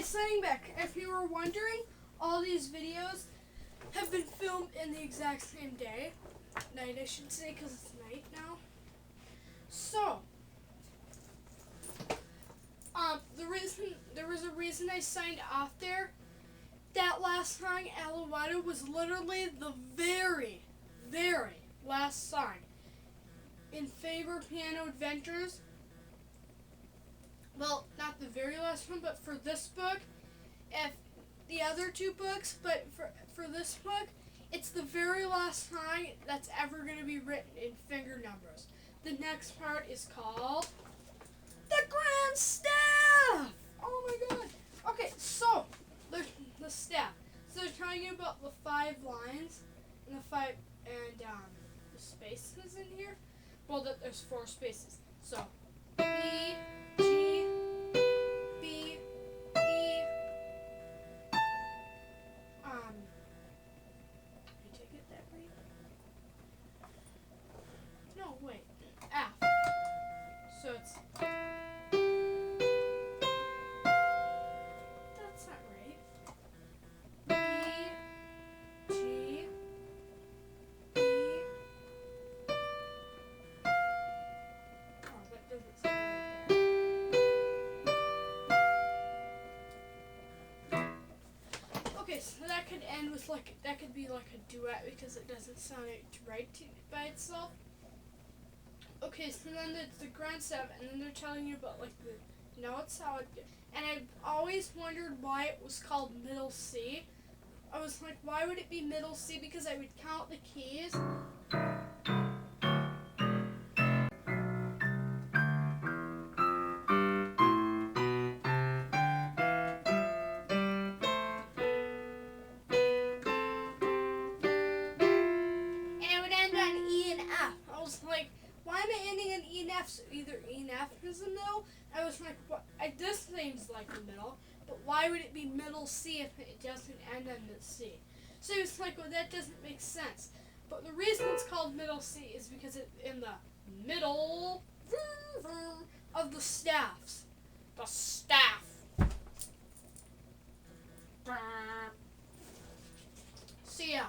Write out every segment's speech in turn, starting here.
Okay, signing back. If you were wondering, all these videos have been filmed in the exact same night I should say, because it's night now. So, there was a reason I signed off there. That last song, Alouetta, was literally the very, very last song in Faber Piano Adventures. Well, not the very last one, but for this book, if the other two books, but for this book, it's the very last song that's ever going to be written in finger numbers. The next part is called The Grand Staff! Oh my god. Okay, so, the staff. So they're telling you about the 5 lines and the spaces in here. Well, there's 4 spaces. So, B, G, B, E, you take it that way? No, wait, F. So it's, that's not right. B, G, B. Oh, that doesn't sound right there. Okay, so that could end with that could be like a duet because it doesn't sound right by itself. Okay, so then it's the grand staff, and then they're telling you about the notes, how it, and I've always wondered why it was called middle C. I was like, why would it be middle C? Because I would count the keys. Why am I ending in E and F? So either E and F is the middle. I was like, what? This seems like the middle, but why would it be middle C if it doesn't end on the C? So he was like, well, that doesn't make sense. But the reason it's called middle C is because it's in the middle of the staffs. The staff. So yeah,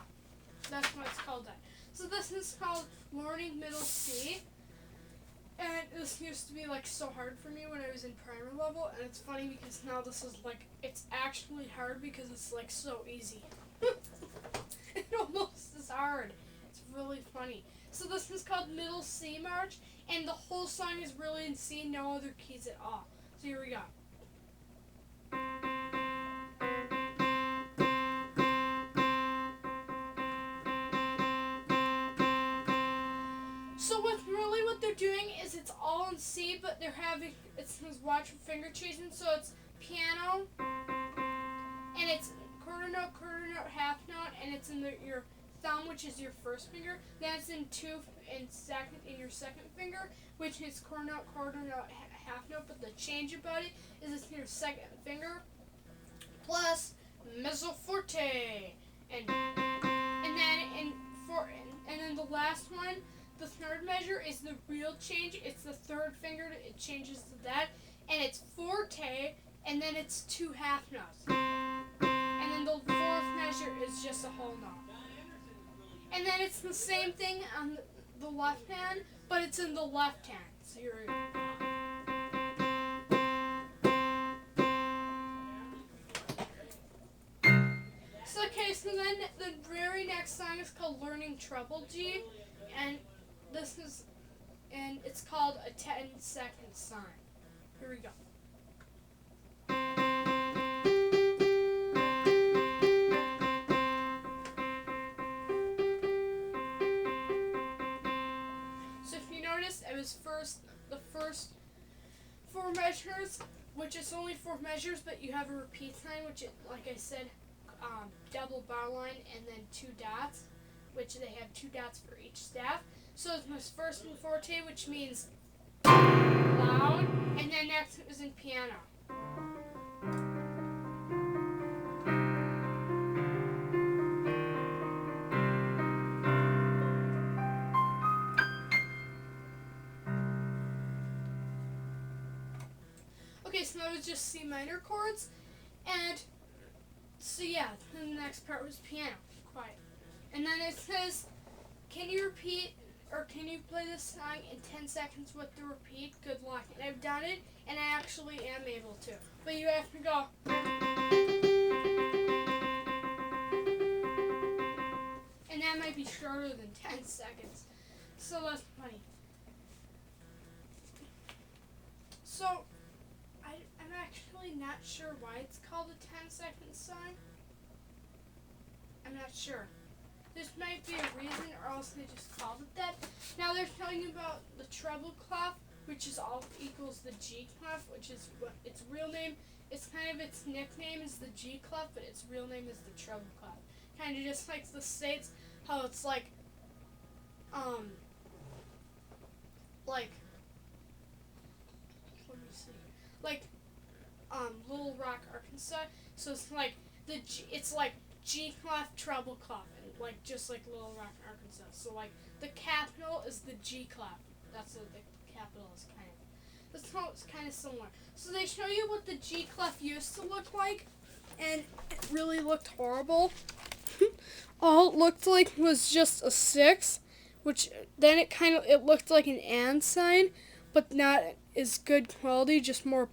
that's why it's called that. So this is called Learning Middle C. And this used to be so hard for me when I was in primer level, and it's funny because now this is it's actually hard because it's so easy. It almost is hard. It's really funny. So this is called Middle C March, and the whole song is really in C, no other keys at all. So here we go. So what they're doing is it's all in C, but it says watch for finger chasing, so it's piano, and it's quarter note, half note, and it's in your thumb, which is your first finger. Then it's in your second finger, which is quarter note, half note, but the change about it is it's in your second finger, plus mezzo forte, and then the last one. The third measure is the real change. It's the third finger. It changes to that. And it's forte, and then it's 2 half notes. And then the fourth measure is just a whole note. And then it's the same thing on the left hand, but it's in the left hand. So you're... So then the very next song is called Learning Treble G, and it's called a 10-second sign. Here we go. So if you notice, it was the first 4 measures, which is only 4 measures, but you have a repeat sign, which, like I said, double bar line, and then 2 dots, which they have 2 dots for each staff. So it was first in forte, which means loud, and then next it was in piano. Okay, so that was just C minor chords. And so yeah, then the next part was piano. Quiet. And then it says, can you repeat or can you play this song in 10 seconds with the repeat? Good luck. And I've done it, and I actually am able to. But you have to go. And that might be shorter than 10 seconds. So that's funny. So, I'm actually not sure why it's called a 10-second song. I'm not sure. This might be a reason, or else they just called it that. Now they're telling you about the treble clef, which is all equals the G clef, which is what its real name. It's kind of its nickname is the G clef, but its real name is the treble clef. Kind of just like the States, how it's like let me see, like Little Rock, Arkansas. So it's like it's like G clef, treble clef, and like just like Little Rock, Arkansas. So like the capital is the G clef. That's what the capital is kind of. That's how it's kind of similar. So they show you what the G clef used to look like, and it really looked horrible. All it looked like was just a 6, which then it looked like an and sign, but not as good quality, just more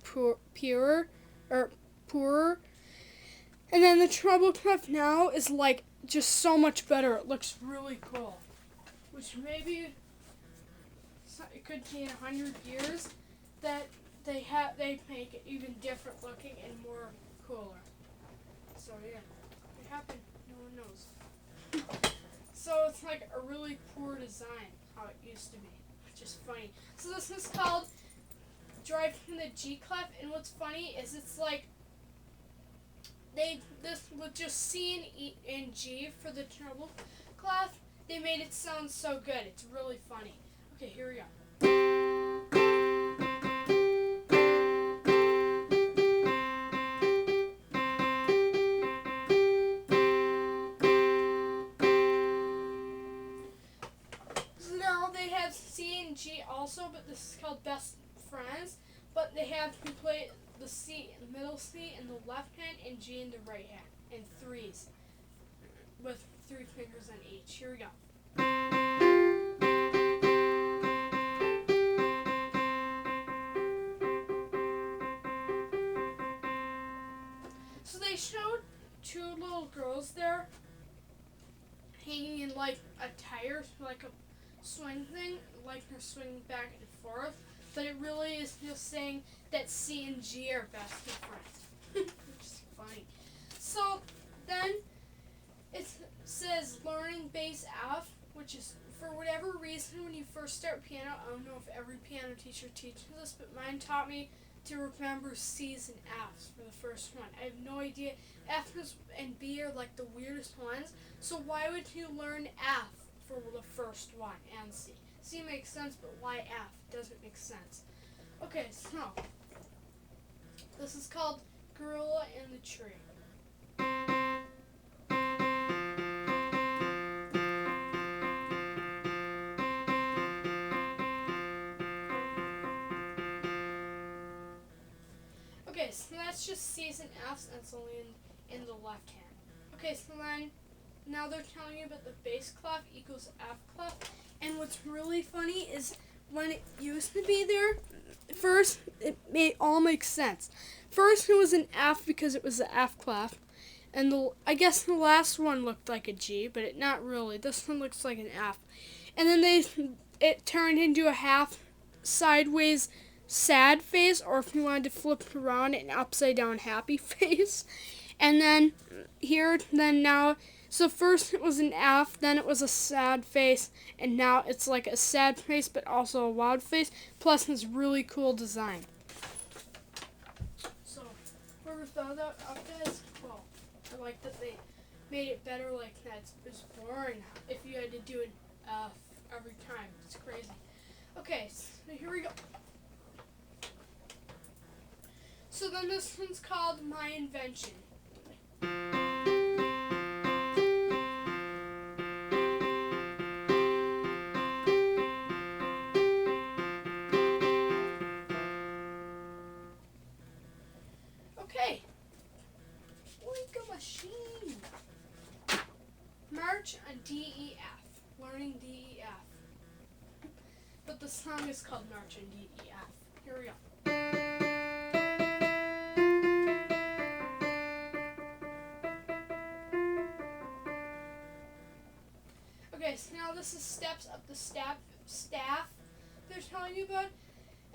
poorer. And then the treble clef now is like just so much better. It looks really cool, which maybe it could be in 100 years that they make it even different looking and more cooler. So yeah, it happened. No one knows. So it's like a really poor design how it used to be, which is funny. So this is called Driving the G clef, and what's funny is it's like this with just C and E and G for the treble clef. They made it sound so good. It's really funny. Okay, here we go. C and G also, but this is called Best Friends. But they have you play the C, the middle C in the left hand, and G in the right hand, in threes, with 3 fingers on each. Here we go. So they showed 2 little girls there, hanging in like a tire, like a swing thing, like they're swinging back and forth, but it really is just saying that C and G are best friends, which is funny. So then it says learning bass F, which is for whatever reason when you first start piano, I don't know if every piano teacher teaches this, but mine taught me to remember C's and F's for the first one. I have no idea. F and B are like the weirdest ones, so why would you learn F for the first one and C? C makes sense, but why F? Doesn't make sense. Okay, so this is called Gorilla in the Tree. Okay, so that's just C's and F's, and it's only in the left hand. Okay, so then now they're telling you about the bass clef equals F clef. And what's really funny is when it used to be there, first it all makes sense. First it was an F because it was the F clef, and I guess the last one looked like a G, but not really. This one looks like an F. And then it turned into a half sideways sad face, or if you wanted to flip it around, an upside down happy face. And then now. So first it was an F, then it was a sad face, and now it's like a sad face but also a wild face, plus this really cool design. So whoever thought that up, guys, well, I like that they made it better like that. It's boring if you had to do an F every time. It's crazy. Okay, so here we go. So then this one's called My Invention. Okay, DEF. Learning DEF. But the song is called March in DEF. Here we go. Okay, so now this is steps up the staff they're telling you about.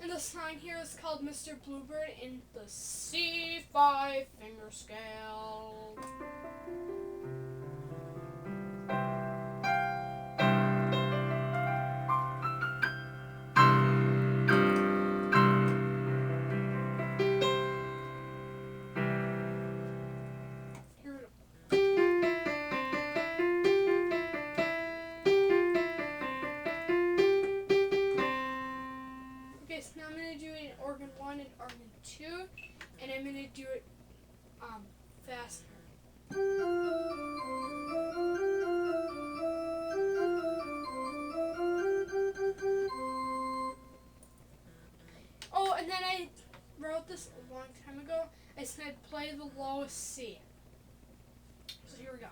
And the song here is called Mr. Bluebird in the C5 finger scale. Now I'm going to do it in organ 1 and organ 2, and I'm going to do it faster. Oh, and then I wrote this a long time ago. I said play the lowest C. So here we go.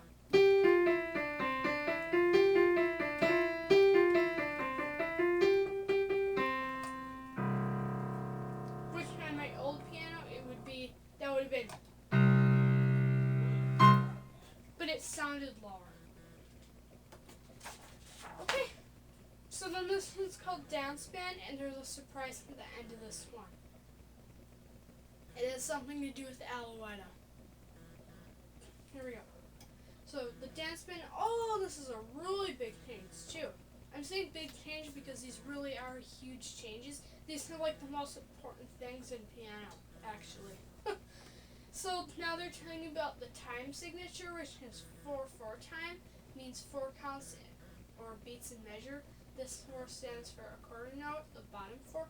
But it sounded lower. Okay, so then this one's called Dance Band, and there's a surprise at the end of this one. It has something to do with Alouetta. Here we go. So the Dance Band, oh, this is a really big change too. I'm saying big change because these really are huge changes. These are like the most important things in piano, actually. So now they're telling you about the time signature, which is 4/4 time, means 4 counts or beats in measure. This 4 stands for a quarter note, the bottom 4,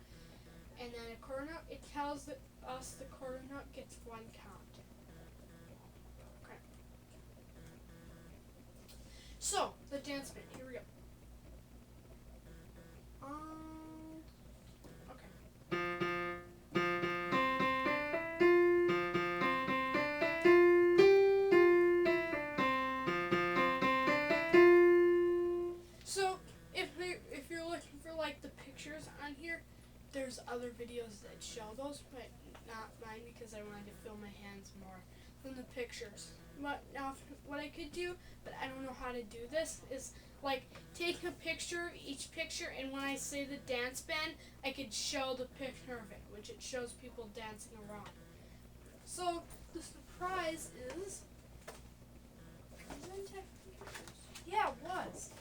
and then a quarter note. It tells us the quarter note gets 1 count. Okay. So the dance band. Here we go. On here, there's other videos that show those, but not mine because I wanted to film my hands more than the pictures. But now what I could do, but I don't know how to do this, is like take a picture, each picture, and when I say the dance band, I could show the picture of it, which it shows people dancing around. So the surprise is, yeah, it was.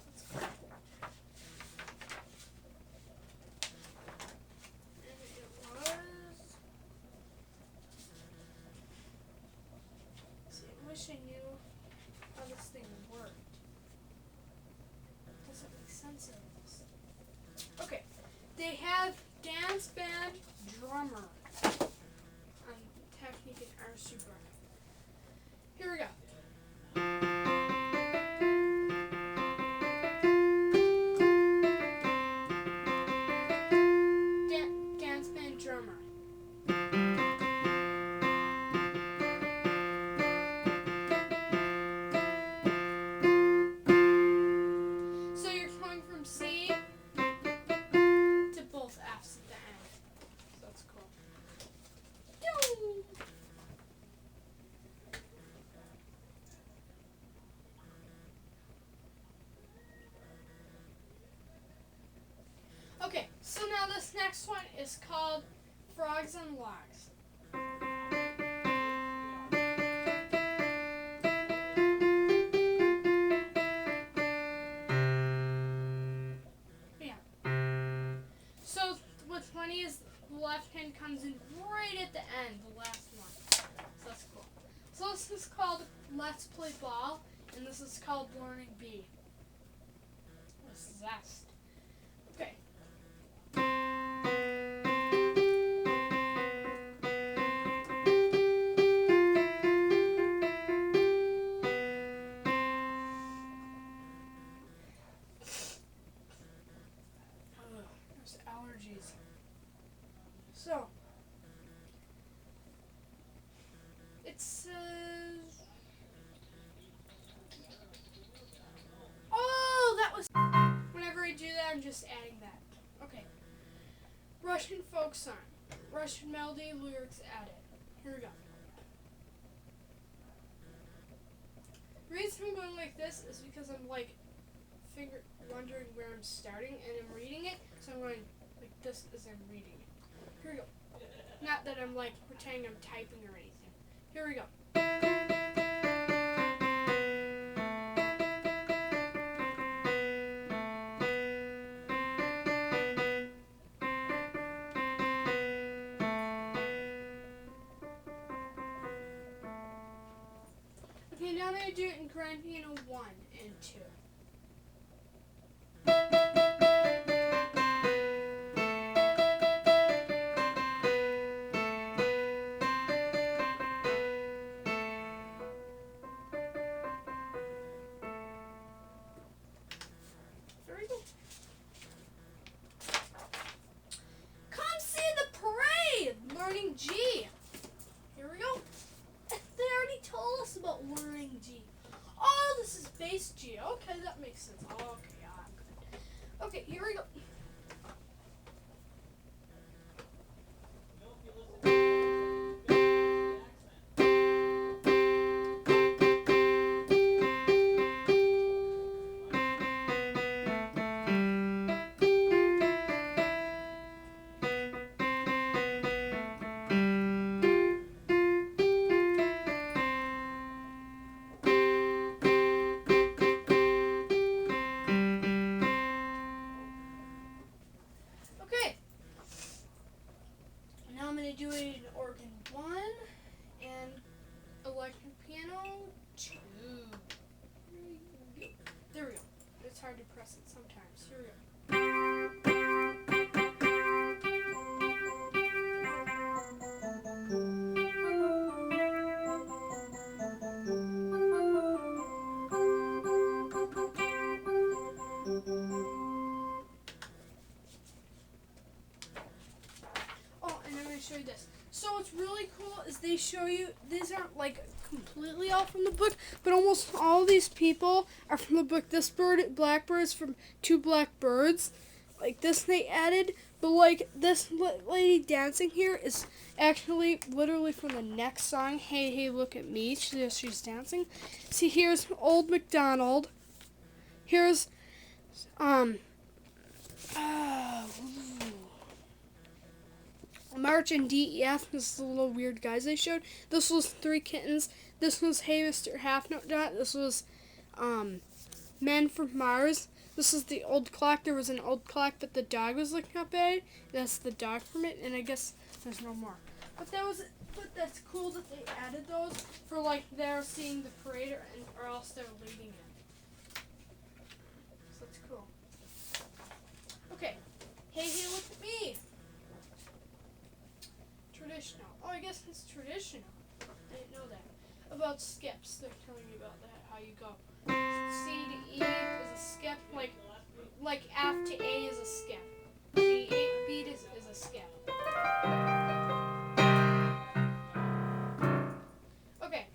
I wish I knew how this thing worked. It doesn't make sense in this. Okay, they have dance band drummer on Technique and Art Super. Here we go. Dance band drummer. C to both F's at the end. So that's cool. Okay, so now this next one is called Frogs and Logs. What's funny is the left hand comes in right at the end, the last one. So that's cool. So this is called Let's Play Ball, and this is called Learning B. With zest. Okay. There's allergies. So, it says, oh, folk song. Russian melody, lyrics added. Here we go. The reason I'm going like this is because I'm like wondering where I'm starting and I'm reading it, so I'm going like this as I'm reading it. Here we go. Not that I'm like pretending I'm typing or anything. Here we go. Okay, now I'm going to do it in grand piano 1 and 2. There we go. Come see the parade! Learning G. Here we go. They already told us about learning G. Oh, this is bass G. Okay, that makes sense. Okay, I'm good. Okay, here we go. Okay. Now I'm going to do it in organ 1 and electric piano 2. There we go. It's hard to press it sometimes. Here we go. Oh, and I'm going to show you this. So what's really cool is they show you, these aren't like completely all from the book, but almost all these people are from the book. This bird, Blackbird's from Two Black Birds. Like this they added, but like this lady dancing here is actually literally from the next song, Hey Hey Look at Me. She's dancing. See, here's Old MacDonald. Here's March and DEF. This is the little weird guys they showed. This was Three Kittens. This was Hey Mr. Half Note Dot. This was Men from Mars. This is the old clock. There was an old clock, but the dog was looking up at it. That's the dog from it, and I guess there's no more. But that's cool that they added those for like they're seeing the parade or else they're leading it. So that's cool. Okay. Hey, hey, look at me. Traditional. Oh, I guess it's traditional. I didn't know that. About skips. They're telling you about that, how you go. C to E is a skip, like F to A is a skip. G, A, B is a skip. Okay.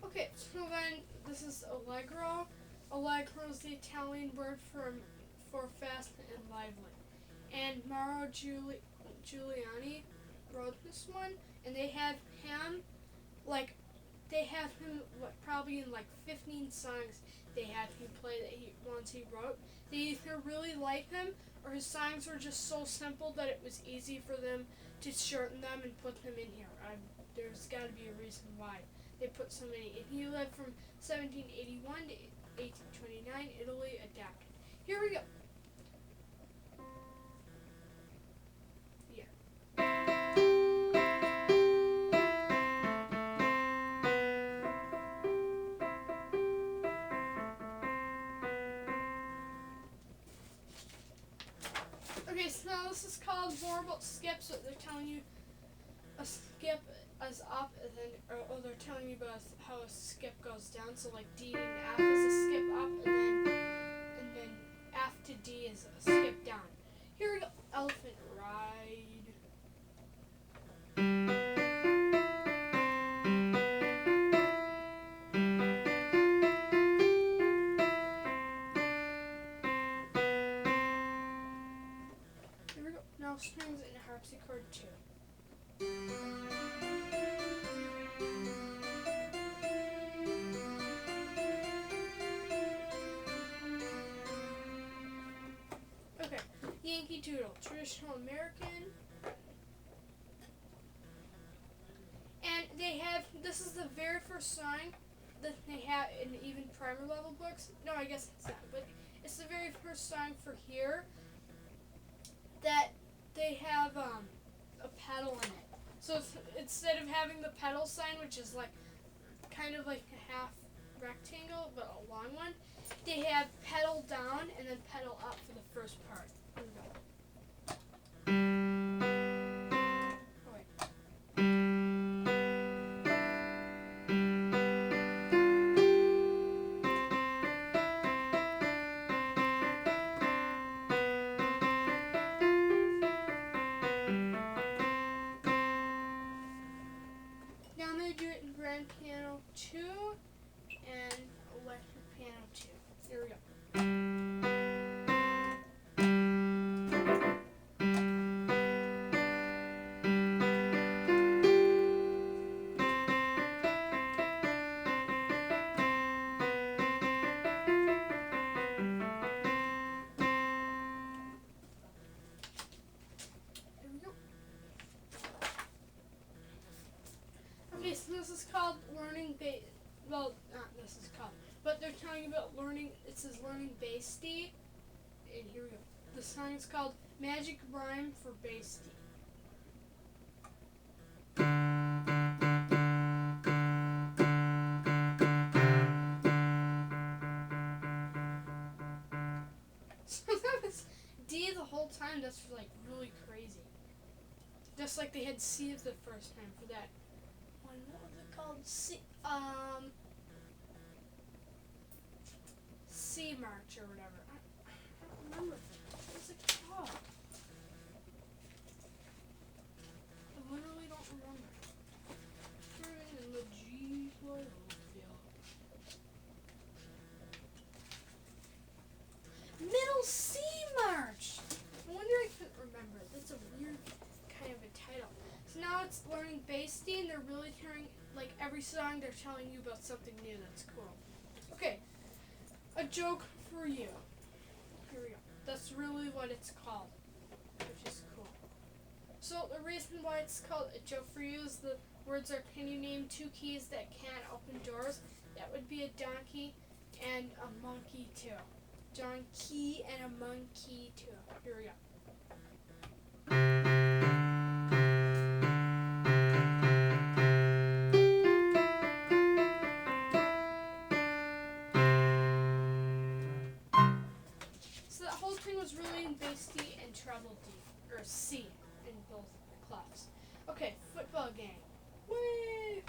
Okay, so then this is Allegro. Allegro is the Italian word for fast and lively. And Mauro Giuliani wrote this one, and they have him probably in like 15 songs they had him play ones he wrote. They either really like him or his songs were just so simple that it was easy for them to shorten them and put them in here. There's got to be a reason why they put so many. And he lived from 1781 to 1829, Italy, adapted. Here we go. Okay, so now this is called more about skips. So they're telling you a skip is up, and then they're telling you about how a skip goes down. So like D and F is a skip up, and then F to D is a skip down. Here we go. Elephant ride. piano strings and harpsichord too. Okay, Yankee Doodle, traditional American. And they have, this is the very first song that they have in even primer level books. No, I guess it's not, but it's the very first song for here that they have a pedal in it. So instead of having the pedal sign, which is like kind of like a half rectangle but a long one, they have pedal down and then pedal up for the first part. Here we go. Oh, wait. Now I'm going to do it in grand piano 2 and electric piano 2. Here we go. Here we go. Okay, so this is called learning bass. Well, not this is called, but they're talking about learning. It says learning bass D, and here we go. The song is called Magic Rhyme for Bass D. So that was D the whole time. That's like really crazy. Just like they had C the first time for that one. What was it called? C March or whatever. I don't remember. What was it called? I literally don't remember. In the G flat. Middle C March! I wonder I couldn't remember. That's a weird kind of a title. So now it's learning bass D, and they're really hearing, like every song they're telling you about something new. That's cool. Okay, a joke for you. Here we go. That's really what it's called, which is cool. So the reason why it's called a joke for you is the words are, can you name 2 keys that can't open doors? That would be a donkey and a monkey too. Donkey and a monkey too. Here we go. So that whole thing was really in bass D and treble D, or C in both clefs. Okay, football game. Whee!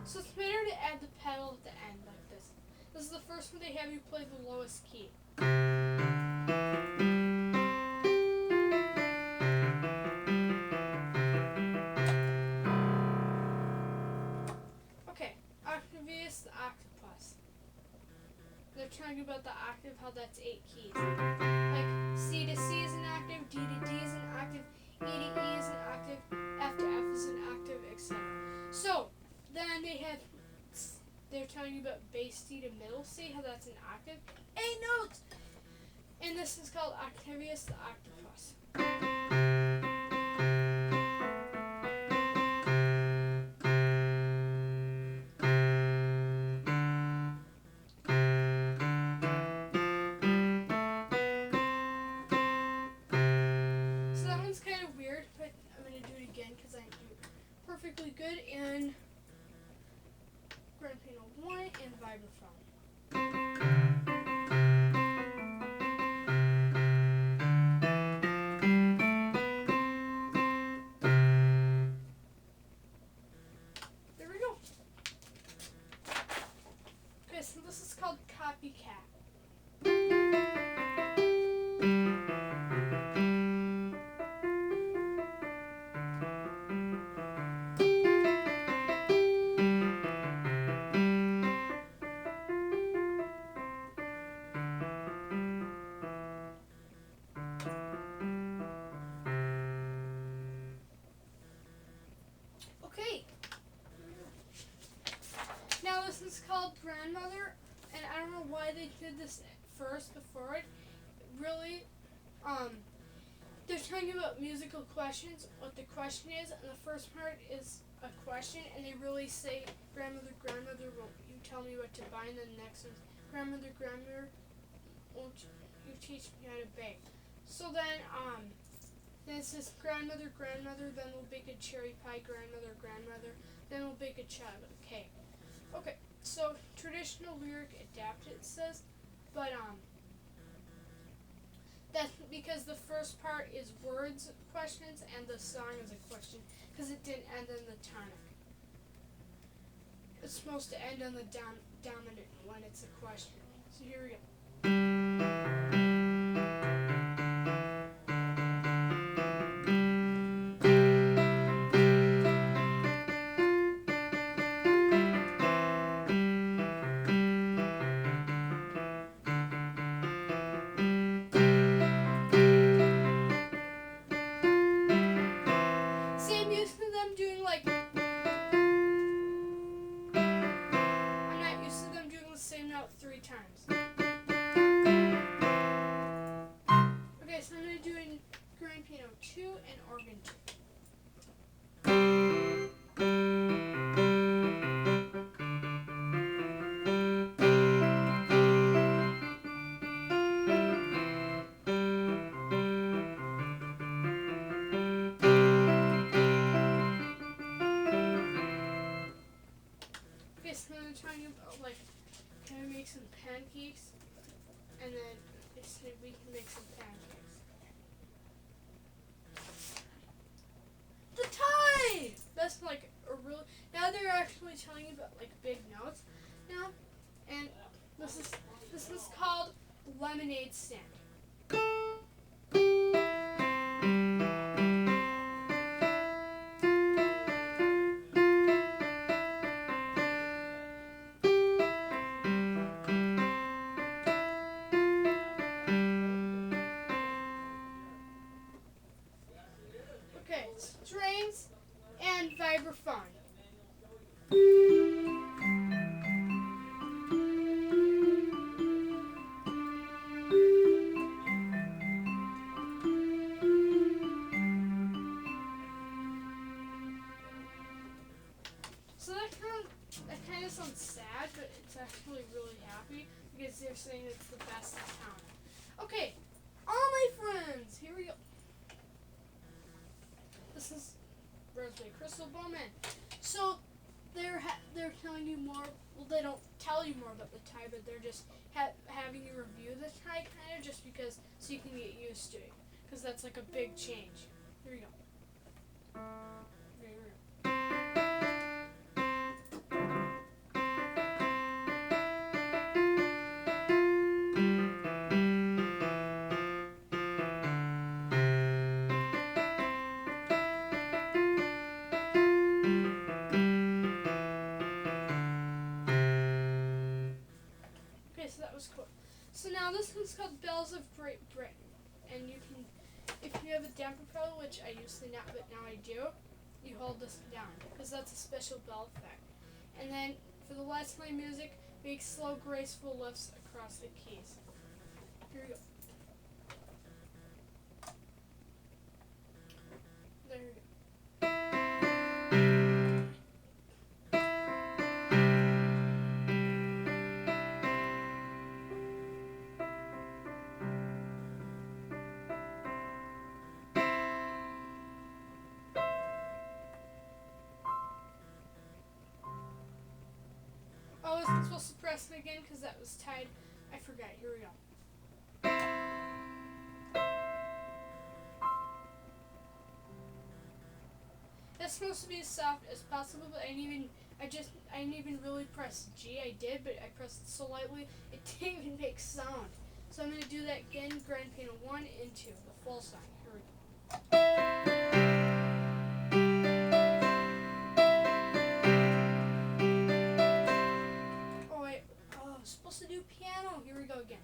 So it's better to add the pedal at the end like this. This is the first one they have you play the lowest key. Okay, Octavius the octopus. They're talking about the octave, how that's 8 keys. Like C to C is an octave, D to D is an octave, E to E is an octave, F to F is an octave, etc. So then they're talking about bass D to middle C, how that's an octave. 8 notes! And this is called Octavius the octopus. So that one's kind of weird, but I'm going to do it again because I do perfectly good in grand piano 1 and vibraphone. There we go. Okay, so this is called copycat. called grandmother, and I don't know why they did this first before it. Really, they're talking about musical questions, what the question is, and the first part is a question, and they really say, grandmother, grandmother, won't you tell me what to buy? And then the next one's, grandmother, grandmother, won't you teach me how to bake? So then it says, grandmother, grandmother, then we'll bake a cherry pie, grandmother, grandmother, then we'll bake a chocolate cake. Okay, so traditional lyric adapted says, but that's because the first part is words questions and the song is a question because it didn't end on the tonic. It's supposed to end on the dominant when it's a question. So here we go. See, I'm used to them doing like, I'm not used to them doing the same note 3 times. Okay, so I'm going to do in grand piano 2 and organ 2. Okay, so I'm talking about like, can we make some pancakes? And then they said we can make some pancakes. The tie! That's like a real. Now they're actually telling you about like big notes now, and this is called lemonade stand. Okay, strings and vibraphone. So that kind of sounds sad, but it's actually really happy because they're saying it's the best in town. Okay, all my friends, here we go. This is Rosemary Crystal Bowman. So they're telling you more. Well, they don't tell you more about the tie, but they're just having you review the tie kind of just because so you can get used to it because that's like a big change. Here we go. Here we go. Okay, so that was cool. So now this one's called Bells of Great Britain, and you can, if you have a damper pedal, which I used to not, but now I do, you hold this down because that's a special bell effect. And then for the last line music, make slow, graceful lifts across the keys. Here we go. There we go. Oh, I wasn't supposed to press it again because that was tied. I forgot. Here we go. That's supposed to be as soft as possible, but I didn't even really press G. I did, but I pressed it so lightly it didn't even make sound. So I'm gonna do that again. Grand piano 1 and 2, the full song. Here we go. Oh wait. Oh, I was supposed to do piano. Here we go again.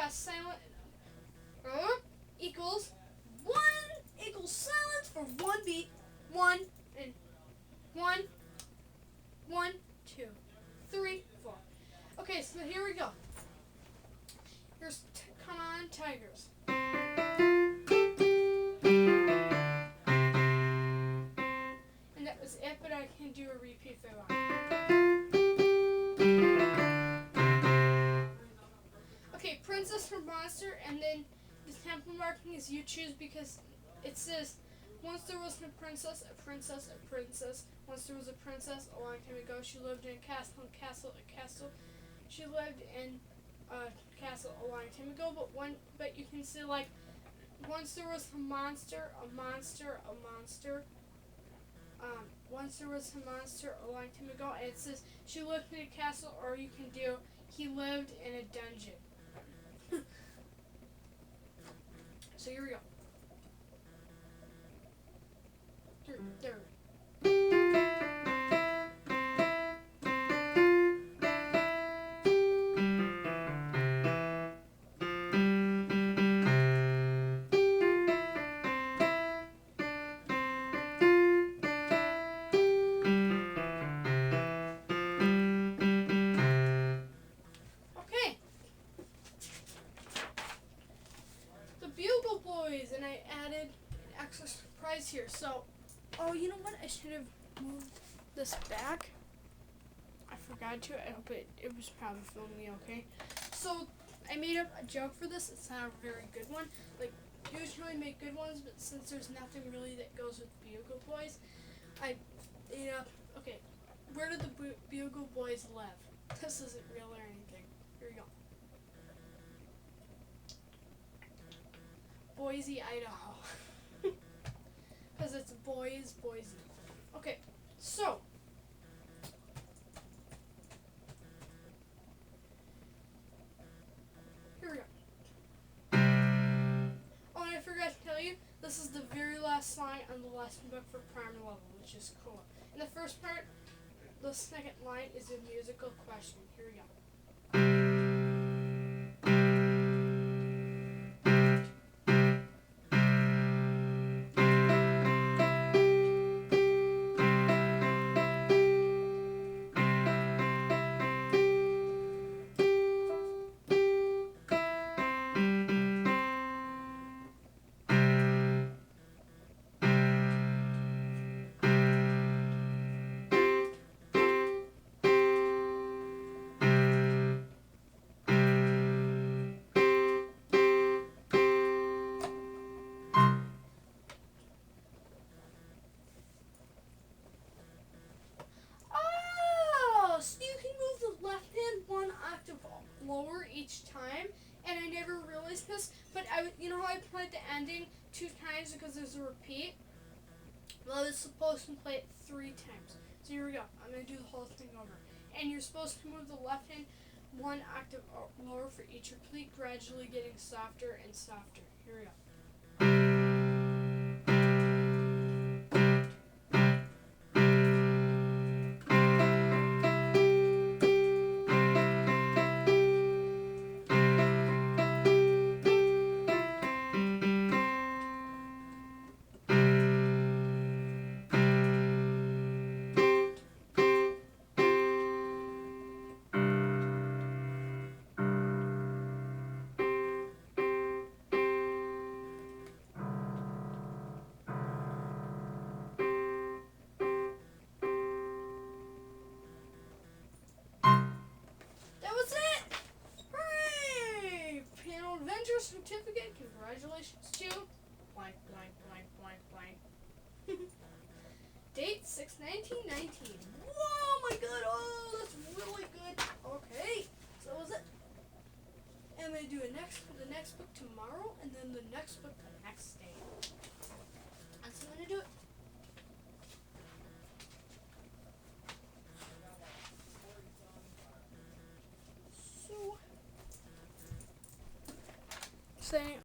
last silent equals 1 equals silence for 1 beat. 1 and 1, 1, 2, 3, 4. Okay, so here we go. Here's Come On Tigers. And that was it, but I can do a repeat if I want. Okay, Princess or Monster, and then the temple marking is you choose because it says, once there was a princess, a princess, a princess. Once there was a princess, a long time ago. She lived in a castle, a castle, a castle. She lived in a castle a long time ago. But you can say like, once there was a monster, a monster, a monster. Once there was a monster a long time ago, and it says she lived in a castle, or you can do he lived in a dungeon. So here we go. There. Okay. The Bugle Boys, and I added an extra surprise here. So, oh, you know what? I should have moved this back. I forgot to. I hope it was probably filming okay. So, I made up a joke for this. It's not a very good one. Like, usually make good ones, but since there's nothing really that goes with Bugle Boys, okay, where do the Bugle Boys live? This isn't real or anything. Here we go. Boise, Idaho. Because it's Boise. Okay, so. Here we go. Oh, and I forgot to tell you, this is the very last song on the lesson book for primary level, which is cool. In the first part, the second line is a musical question. Here we go. Lower each time, and I never realized this, but you know how I played the ending 2 times because there's a repeat? Well, I was supposed to play it 3 times. So here we go. I'm going to do the whole thing over. And you're supposed to move the left hand 1 octave lower for each repeat, gradually getting softer and softer. Here we go. Certificate, congratulations to blank, blank, blank, blank, blank. Date 6/19/19. Whoa, my god, oh, that's really good. Okay, so was it. And I'm going to do the next book tomorrow, and then the next book the next day. That's how I'm going to do it. So, saying